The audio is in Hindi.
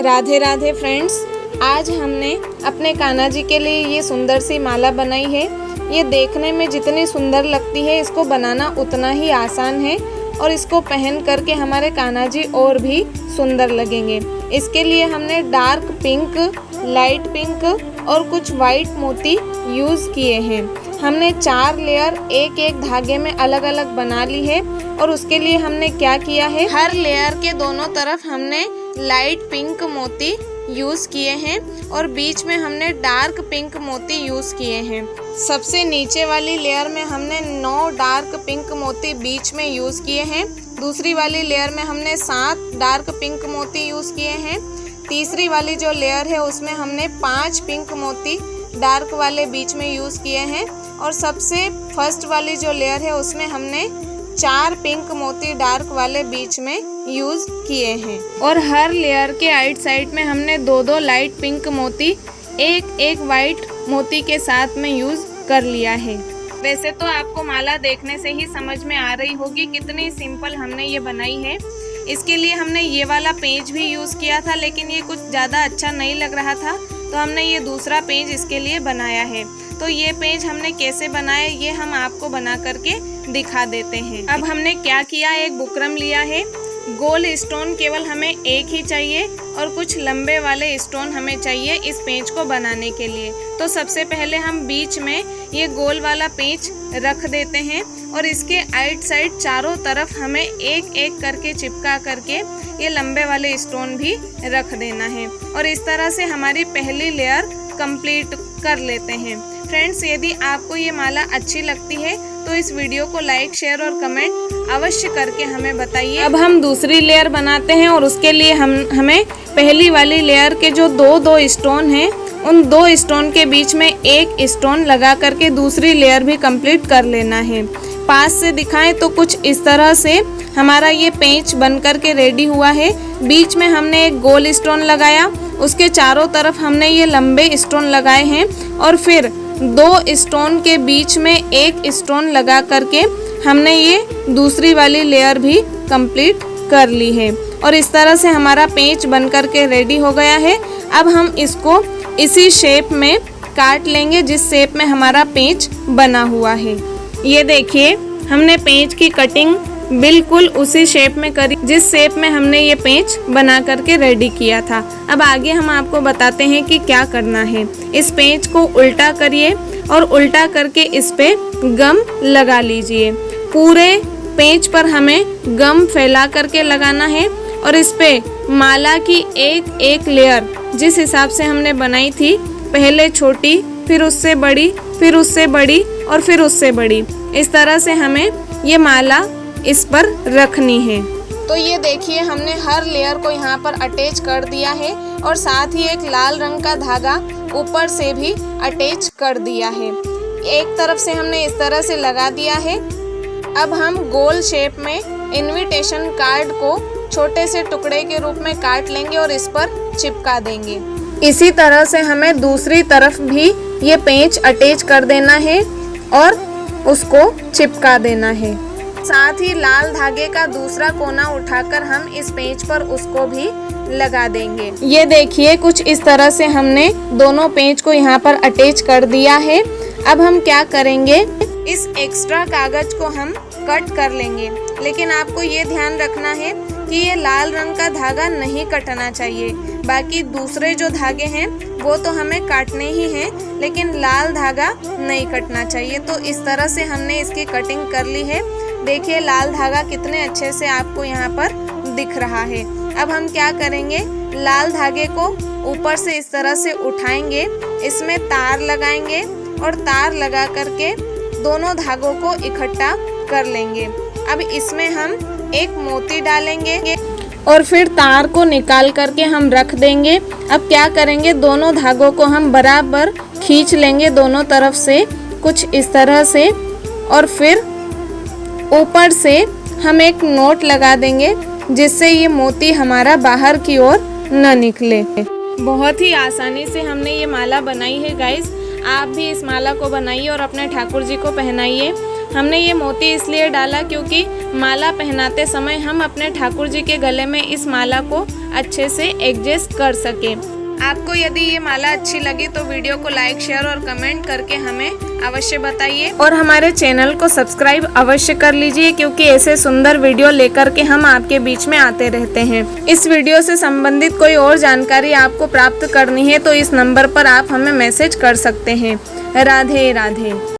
राधे राधे फ्रेंड्स, आज हमने अपने कान्हा जी के लिए ये सुंदर सी माला बनाई है। ये देखने में जितनी सुंदर लगती है, इसको बनाना उतना ही आसान है और इसको पहन करके हमारे कान्हा जी और भी सुंदर लगेंगे। इसके लिए हमने डार्क पिंक, लाइट पिंक और कुछ वाइट मोती यूज़ किए हैं। हमने 4 लेयर एक एक धागे में अलग अलग बना ली है और उसके लिए हमने क्या किया है, हर लेयर के दोनों तरफ हमने लाइट पिंक मोती यूज़ किए हैं और बीच में हमने डार्क पिंक मोती यूज़ किए हैं। सबसे नीचे वाली लेयर में हमने 9 डार्क पिंक मोती बीच में यूज़ किए हैं। दूसरी वाली लेयर में हमने 7 डार्क पिंक मोती यूज़ किए हैं। तीसरी वाली जो लेयर है उसमें हमने 5 पिंक मोती डार्क वाले बीच में यूज़ किए हैं और सबसे फर्स्ट वाली जो लेयर है उसमें हमने 4 पिंक मोती डार्क वाले बीच में यूज़ किए हैं। और हर लेयर के आइट साइड में हमने 2-2 लाइट पिंक मोती एक एक वाइट मोती के साथ में यूज़ कर लिया है। वैसे तो आपको माला देखने से ही समझ में आ रही होगी कितनी सिंपल हमने ये बनाई है। इसके लिए हमने ये वाला पेज भी यूज़ किया था, लेकिन ये कुछ ज़्यादा अच्छा नहीं लग रहा था तो हमने ये दूसरा पेज इसके लिए बनाया है। तो ये पेज हमने कैसे बनाया ये हम आपको बना करके दिखा देते हैं। अब हमने क्या किया, एक बुकरम लिया है। गोल स्टोन केवल हमें एक ही चाहिए और कुछ लंबे वाले स्टोन हमें चाहिए इस पेज को बनाने के लिए। तो सबसे पहले हम बीच में ये गोल वाला पेज रख देते हैं और इसके आइट साइड चारों तरफ हमें एक एक करके चिपका करके ये लंबे वाले स्टोन भी रख देना है और इस तरह से हमारी पहली लेयर कंप्लीट कर लेते हैं। फ्रेंड्स, यदि आपको ये माला अच्छी लगती है तो इस वीडियो को लाइक, शेयर और कमेंट अवश्य करके हमें बताइए। अब हम दूसरी लेयर बनाते हैं और उसके लिए हमें पहली वाली लेयर के जो 2-2 स्टोन हैं उन 2 स्टोन के बीच में एक स्टोन लगा करके दूसरी लेयर भी कंप्लीट कर लेना है। पास से दिखाएं तो कुछ इस तरह से हमारा ये पेंच बन करके रेडी हुआ है। बीच में हमने एक गोल स्टोन लगाया, उसके चारों तरफ हमने ये लंबे स्टोन लगाए हैं और फिर 2 स्टोन के बीच में एक स्टोन लगा करके हमने ये दूसरी वाली लेयर भी कंप्लीट कर ली है और इस तरह से हमारा पेंच बन करके रेडी हो गया है। अब हम इसको इसी शेप में काट लेंगे जिस शेप में हमारा पेंच बना हुआ है। ये देखिए, हमने पेंच की कटिंग बिल्कुल उसी शेप में करी जिस शेप में हमने ये पेंच बना करके रेडी किया था। अब आगे हम आपको बताते हैं कि क्या करना है। इस पेंच को उल्टा करिए और उल्टा करके इस पे गम लगा लीजिए। पूरे पेंच पर हमें गम फैला करके लगाना है और इस पे माला की एक एक लेयर जिस हिसाब से हमने बनाई थी, पहले छोटी, फिर उससे बड़ी, फिर उससे बड़ी और फिर उससे बड़ी, इस तरह से हमें ये माला इस पर रखनी है। तो ये देखिए, हमने हर लेयर को यहाँ पर अटैच कर दिया है और साथ ही एक लाल रंग का धागा ऊपर से भी अटैच कर दिया है। एक तरफ से हमने इस तरह से लगा दिया है। अब हम गोल शेप में इनविटेशन कार्ड को छोटे से टुकड़े के रूप में काट लेंगे और इस पर चिपका देंगे। इसी तरह से हमें दूसरी तरफ भी ये पेंच अटैच कर देना है और उसको चिपका देना है। साथ ही लाल धागे का दूसरा कोना उठाकर हम इस पेंच पर उसको भी लगा देंगे। ये देखिए, कुछ इस तरह से हमने दोनों पेंच को यहाँ पर अटैच कर दिया है। अब हम क्या करेंगे, इस एक्स्ट्रा कागज को हम कट कर लेंगे, लेकिन आपको ये ध्यान रखना है कि ये लाल रंग का धागा नहीं कटना चाहिए। बाकी दूसरे जो धागे हैं वो तो हमें काटने ही हैं, लेकिन लाल धागा नहीं कटना चाहिए। तो इस तरह से हमने इसकी कटिंग कर ली है। देखिए, लाल धागा कितने अच्छे से आपको यहाँ पर दिख रहा है। अब हम क्या करेंगे, लाल धागे को ऊपर से इस तरह से उठाएंगे, इसमें तार लगाएंगे और तार लगा करके दोनों धागों को इकट्ठा कर लेंगे। अब इसमें हम एक मोती डालेंगे और फिर तार को निकाल करके हम रख देंगे। अब क्या करेंगे, दोनों धागों को हम बराबर खींच लेंगे दोनों तरफ से कुछ इस तरह से और फिर ऊपर से हम एक नोट लगा देंगे जिससे ये मोती हमारा बाहर की ओर न निकले। बहुत ही आसानी से हमने ये माला बनाई है गाइस। आप भी इस माला को बनाइए और अपने ठाकुर जी को पहनाइए। हमने ये मोती इसलिए डाला क्योंकि माला पहनाते समय हम अपने ठाकुर जी के गले में इस माला को अच्छे से एडजस्ट कर सकें। आपको यदि ये माला अच्छी लगी तो वीडियो को लाइक, शेयर और कमेंट करके हमें अवश्य बताइए और हमारे चैनल को सब्सक्राइब अवश्य कर लीजिए, क्योंकि ऐसे सुंदर वीडियो लेकर के हम आपके बीच में आते रहते हैं। इस वीडियो से संबंधित कोई और जानकारी आपको प्राप्त करनी है तो इस नंबर पर आप हमें मैसेज कर सकते हैं। राधे राधे।